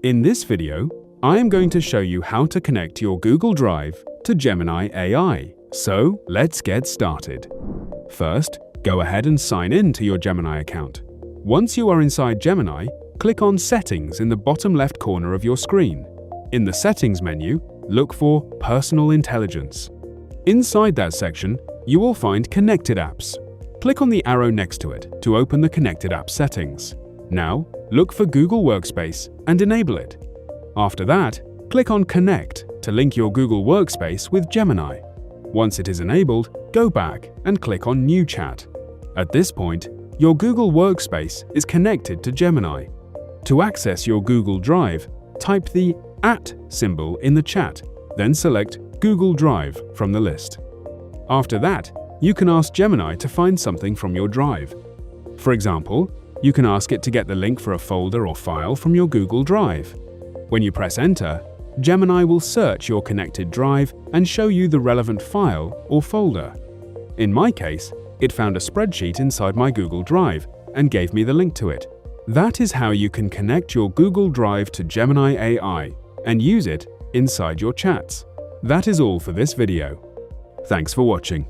In this video, I am going to show you how to connect your Google Drive to Gemini AI. So, let's get started. First, go ahead and sign in to your Gemini account. Once you are inside Gemini, click on Settings in the bottom left corner of your screen. In the Settings menu, look for Personal Intelligence. Inside that section, you will find Connected Apps. Click on the arrow next to it to open the Connected App settings. Now, look for Google Workspace and enable it. After that, click on Connect to link your Google Workspace with Gemini. Once it is enabled, go back and click on New Chat. At this point, your Google Workspace is connected to Gemini. To access your Google Drive, type the @ symbol in the chat, then select Google Drive from the list. After that, you can ask Gemini to find something from your drive. For example, you can ask it to get the link for a folder or file from your Google Drive. When you press Enter, Gemini will search your connected drive and show you the relevant file or folder. In my case, it found a spreadsheet inside my Google Drive and gave me the link to it. That is how you can connect your Google Drive to Gemini AI and use it inside your chats. That is all for this video. Thanks for watching.